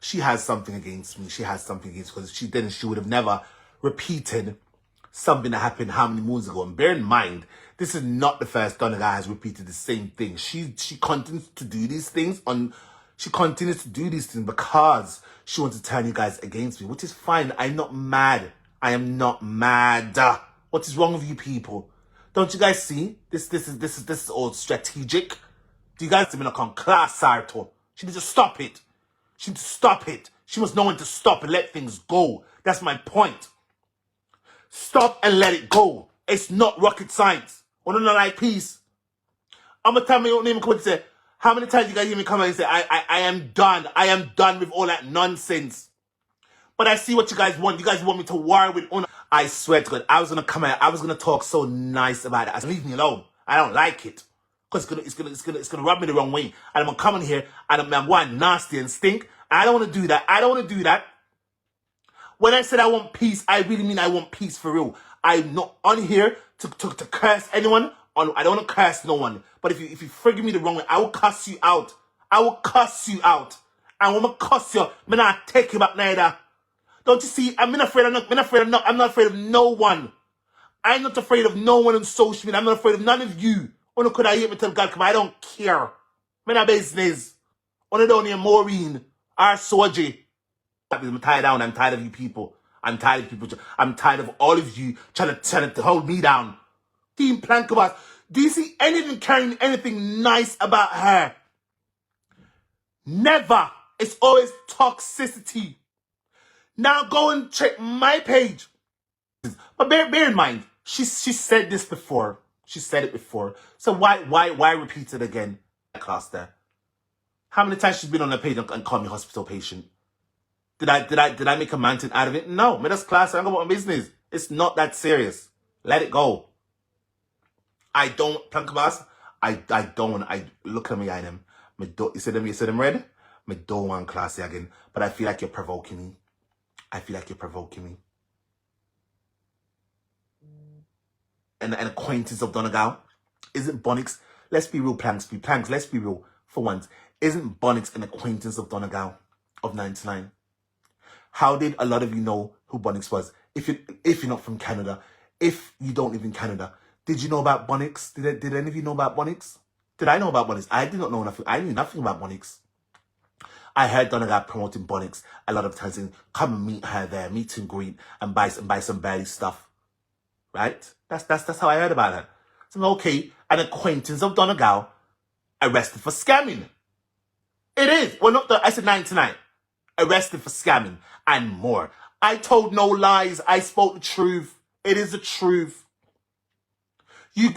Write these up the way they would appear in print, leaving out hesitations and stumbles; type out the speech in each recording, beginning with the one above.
she has something against me. She has something against me, because if she didn't, she would have never repeated something that happened how many moons ago. And bear in mind, this is not the first Donna guy has repeated the same thing. She continues to do these things because she wants to turn you guys against me, which is fine. I'm not mad. I am not mad. What is wrong with you people? Don't you guys see? This is all strategic. Do you guys see me not on class, Sarto? She needs to stop it. She needs to stop it. She must know when to stop and let things go. That's my point. Stop and let it go. It's not rocket science. Wanna know like peace? I'm gonna tell me your name and say, how many times you guys hear me come and say, I am done. I am done with all that nonsense. But I see what you guys want. You guys want me to war with Una. I swear to God, I was gonna come out. I was gonna talk so nice about it. I said, leave me alone. I don't like it. Because it's gonna rub me the wrong way. And I'm gonna come in here and I'm going nasty and stink. I don't wanna do that. I don't wanna do that. When I said I want peace, I really mean I want peace for real. I'm not on here to curse anyone. I don't want to curse no one. But if you frigging me the wrong way, I will cuss you out. I will cuss you out. And when I cuss you, I'm not take you back neither. Don't you see? I'm not afraid of no one. I'm not afraid of no one on social media. I'm not afraid of none of you. When could I hear me tell God, come I don't care. I'm not business. When I don't hear Maureen or Soji. I'm tired down. I'm tired of you people. I'm tired of people. I'm tired of all of you trying to hold me down. Team Plankabas, do you see anything carrying anything nice about her? Never. It's always toxicity. Now go and check my page. But bear in mind, she said this before. She said it before. So why repeat it again? Class there. How many times she's been on her page and called me hospital patient? Did I make a mountain out of it? No, middle class. I don't go about business. It's not that serious. Let it go. I don't Plankabas. I don't. I look at me. I am. You see them red. Me don't want classy again. But I feel like you're provoking me. I feel like you're provoking me. And an acquaintance of Donegal isn't Bonix. Let's be real, Planks. Let's be real for once. Isn't Bonix an acquaintance of Donegal of 99? How did a lot of you know who Bonix was? If you're not from Canada, if you don't live in Canada, did you know about Bonix? Did any of you know about Bonix? Did I know about Bonix? I did not know nothing. I knew nothing about Bonix. I heard Donegal promoting Bonix a lot of times, saying, come and meet her there, meet and greet, and buy some belly stuff. Right? That's how I heard about her. So okay, an acquaintance of Donegal arrested for scamming. It is. Well, not I said 99. Arrested for scamming and more. I told no lies. I spoke the truth. It is the truth. You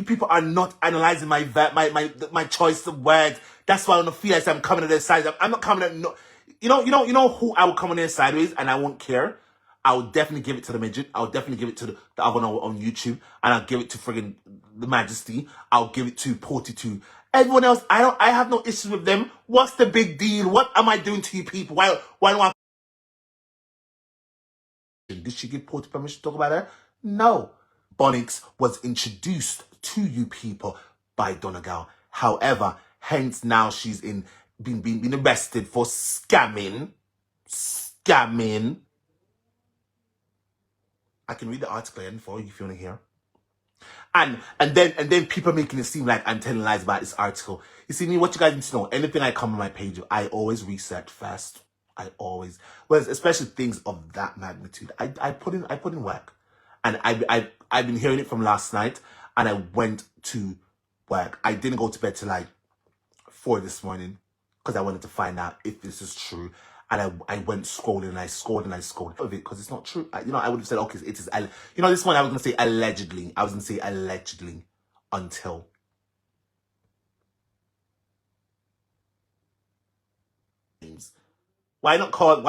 people are not analyzing my choice of words. That's why I don't feel like I'm coming to their side. I'm not coming at no. You know who I will come on their sideways and I won't care. I will definitely give it to the midget. I'll definitely give it to the other one on YouTube, and I'll give it to friggin' the Majesty. I'll give it to Porty2. Everyone else, I have no issues with them. What's the big deal? What am I doing to you people? Why do I? Did she give Porty permission to talk about her? No. Bonix was introduced to you people by Donegal. However, hence now she's been arrested for scamming. I can read the article again for you if you want to hear. And then people making it seem like I'm telling lies about this article. You see me, what you guys need to know, anything I come on my page, I always research first. I always, well, especially things of that magnitude. I put in work. And I've been hearing it from last night, and I went to work. I didn't go to bed till like 4 this morning because I wanted to find out if this is true. And I went scrolling and I scrolled of it because it's not true. I would have said, okay, it is. This one I was going to say allegedly. I was going to say allegedly until. Why don't you want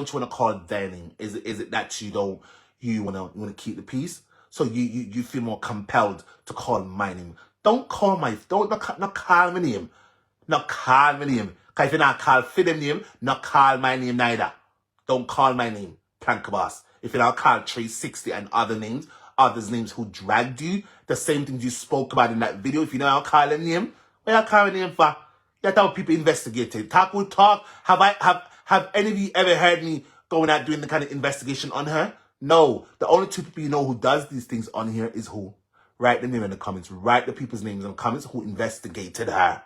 to call their name? Is it that you want to keep the peace? So you feel more compelled to call my name. Don't call not call my name. Not call my name. Because if you're not call for them name, not call my name neither. Don't call my name, Plankabas. If you're not call 360 and others names who dragged you, the same things you spoke about in that video, if you know how to call them name, what you call my name for? That's how people investigated. Talk will talk. Have any of you ever heard me going out doing the kind of investigation on her? No. The only two people you know who does these things on here is who? Write the name in the comments. Write the people's names in the comments who investigated her.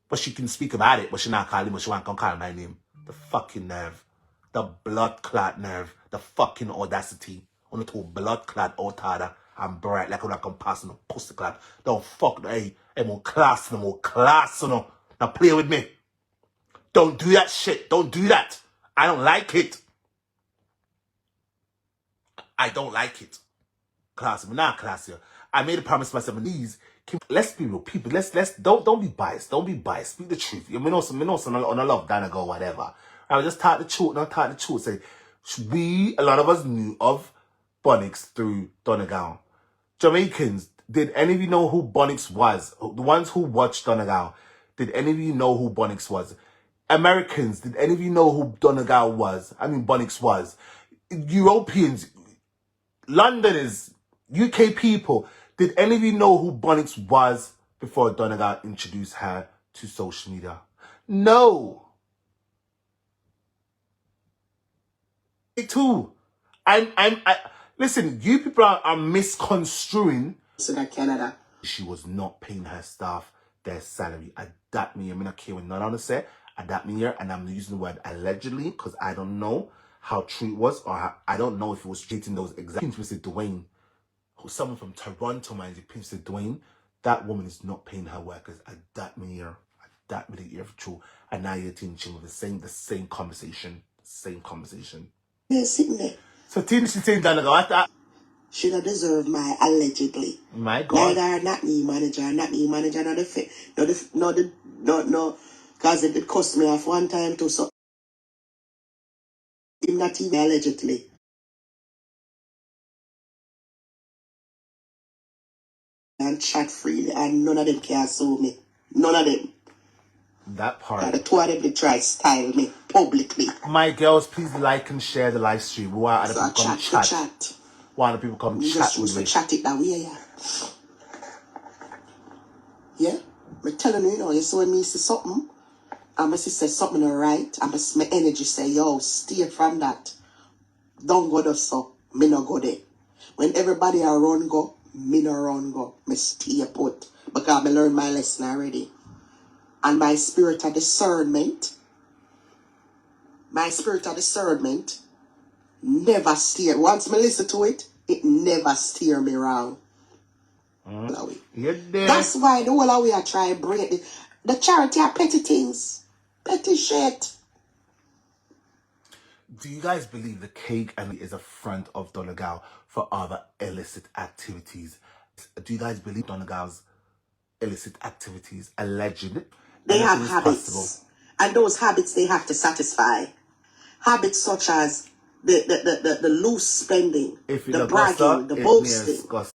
But she can speak about it, but she not calling, but she won't come call my name. The fucking nerve. The blood clot nerve. The fucking audacity. On the two blood clot otada. I'm bright like when I come pass on the pussy clot. Don't fuck hey, more class no more class no. Now play with me. Don't do that shit. Don't do that. I don't like it. I don't like it. Class, I'm not class here. I made a promise to myself, please. Let's be real, people. Let's don't be biased. Don't be biased. Speak the truth. You know some on a love Donna go whatever. I will just talk the truth. Not talk the truth. Say a lot of us knew of Bonix through Donegal. Jamaicans, did any of you know who Bonix was? The ones who watched Donegal, did any of you know who Bonix was? Americans, did any of you know who Donegal was? I mean Bonix was. Europeans, Londoners, UK people, did any of you know who Bonix was before Donegal introduced her to social media? No. Me too. Listen, you people are misconstruing. Canada. She was not paying her staff their salary. I that me, I'm not care when none on the set. I that me here, and I'm using the word allegedly because I don't know how true it was, or how, I don't know if it was treating those exact. Mr. Dwayne, who's someone from Toronto, mind you, Mr. Dwayne, that woman is not paying her workers. I that me here, I that me here for true, and now you're teaching with the same conversation, Yeah, sitting there. So Tina, she's saying that Should have deserved my allegedly. My God. Neither not me manager, not the no, because it did cost me off one time too, so him not even allegedly. And chat freely, and none of them can sue me. None of them. That part. And the two of them they try style me publicly. My girls, please like and share the live stream. We want other people come chat. Why other people come you chat just with me? Chat it that way, yeah. Yeah? I'm telling you, you know, you see when me see something, and my sister say something alright, and my energy say, yo, steer from that. Don't go there, so me no go there. When everybody around go, me no run go. Me stay put. Because I learned my lesson already. And my spirit of discernment never steer. Once me listen to it, it never steer me wrong. That's why the whole way I try to break it. The charity are petty things. Petty shit. Do you guys believe the cake and is a front of Donegal for other illicit activities? Do you guys believe Donegal's illicit activities alleged? They have habits. Possible? And those habits they have to satisfy. Habits such as the loose spending, the bragging, the boasting.